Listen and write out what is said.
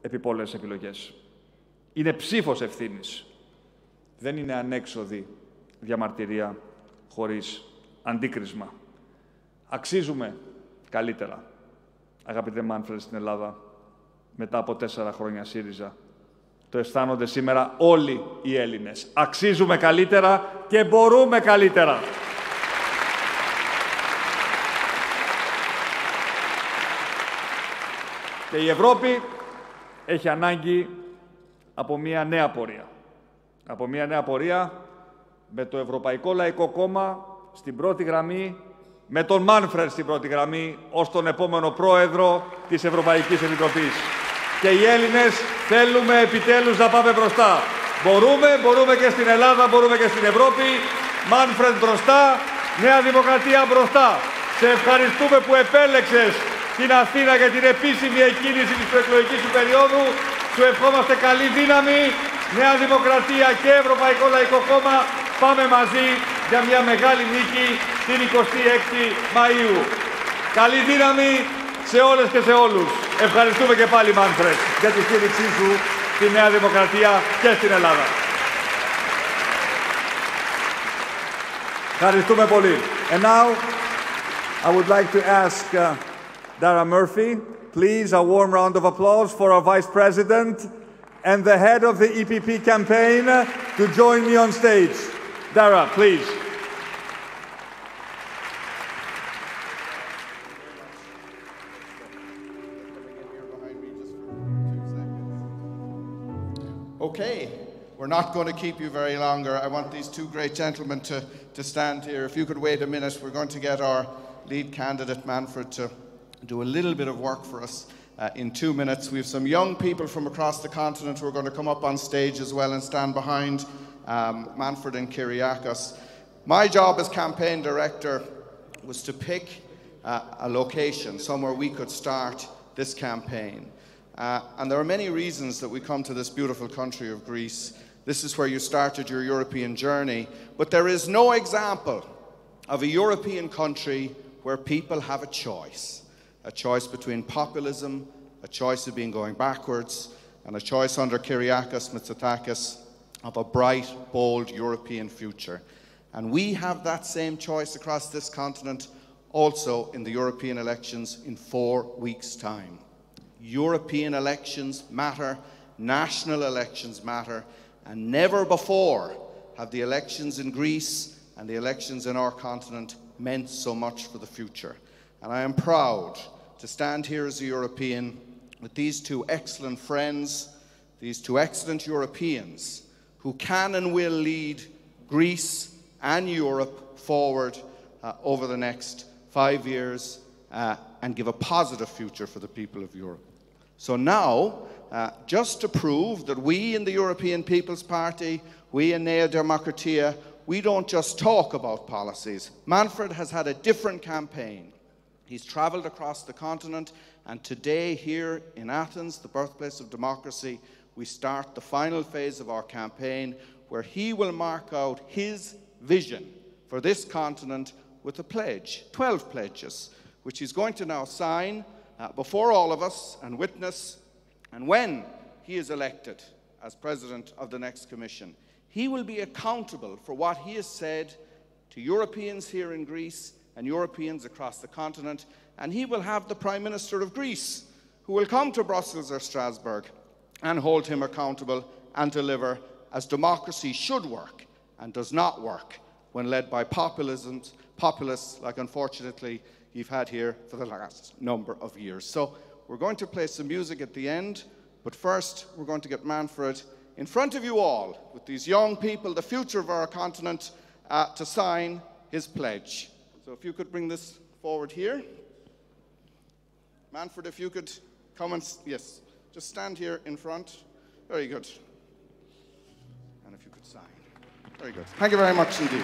επιπόλαιες επιλογές. Είναι ψήφος ευθύνης. Δεν είναι ανέξοδη διαμαρτυρία χωρίς αντίκρισμα. Αξίζουμε καλύτερα, αγαπητέ Μάνφρεντ, στην Ελλάδα, μετά από 4 χρόνια ΣΥΡΙΖΑ. Το αισθάνονται σήμερα όλοι οι Έλληνες. Αξίζουμε καλύτερα και μπορούμε καλύτερα. Και η Ευρώπη έχει ανάγκη από μια νέα πορεία. Από μια νέα πορεία με το Ευρωπαϊκό Λαϊκό Κόμμα στην πρώτη γραμμή, με τον Μάνφρεντ στην πρώτη γραμμή, ως τον επόμενο πρόεδρο της Ευρωπαϊκής Επιτροπής. Και οι Έλληνες θέλουμε επιτέλους να πάμε μπροστά. Μπορούμε και στην Ελλάδα, μπορούμε και στην Ευρώπη. Μάνφρεντ μπροστά, Νέα Δημοκρατία μπροστά. Σε ευχαριστούμε που επέλεξες την Αθήνα για την επίσημη εκκίνηση της προεκλογικής σου περίοδου. Σου ευχόμαστε καλή δύναμη. Νέα Δημοκρατία και Ευρωπαϊκό Λαϊκό Κόμμα, πάμε μαζί για μια μεγάλη νίκη την 26η Μαΐου. Καλή δύναμη σε όλες και σε όλους. Ευχαριστούμε και πάλι, Μάνφρεντ, για τη στήριξή σου στη Νέα Δημοκρατία και στην Ελλάδα. Ευχαριστούμε πολύ. And now, I would like to ask Dara Murphy, please, a warm round of applause for our Vice President and the head of the EPP campaign to join me on stage. Dara, please. Okay, we're not going to keep you very longer. I want these two great gentlemen to stand here. If you could wait a minute, we're going to get our lead candidate, Manfred, to do a little bit of work for us in 2 minutes. We have some young people from across the continent who are going to come up on stage as well and stand behind Manfred and Kyriakos. My job as campaign director was to pick a location, somewhere we could start this campaign. And there are many reasons that we come to this beautiful country of Greece. This is where you started your European journey. But there is no example of a European country where people have a choice between populism, a choice of being going backwards, and a choice under Kyriakos Mitsotakis of a bright, bold European future. And we have that same choice across this continent also in the European elections in 4 weeks' time. European elections matter, national elections matter, and never before have the elections in Greece and the elections in our continent meant so much for the future. And I am proud to stand here as a European with these two excellent friends, these two excellent Europeans who can and will lead Greece and Europe forward over the next 5 years and give a positive future for the people of Europe. So now, just to prove that we in the European People's Party, we in Nea Demokratia, we don't just talk about policies. Manfred has had a different campaign. He's travelled across the continent, and today here in Athens, the birthplace of democracy, we start the final phase of our campaign where he will mark out his vision for this continent with a pledge, 12 pledges, which he's going to now sign before all of us and witness. And when he is elected as president of the next commission, he will be accountable for what he has said to Europeans here in Greece and Europeans across the continent, and he will have the Prime Minister of Greece who will come to Brussels or Strasbourg and hold him accountable and deliver as democracy should work and does not work when led by populists like, unfortunately, you've had here for the last number of years. So we're going to play some music at the end, but first we're going to get Manfred in front of you all with these young people, the future of our continent, to sign his pledge. So if you could bring this forward here. Manfred, if you could come and, yes, just stand here in front. Very good. And if you could sign. Very good. Thank you very much indeed.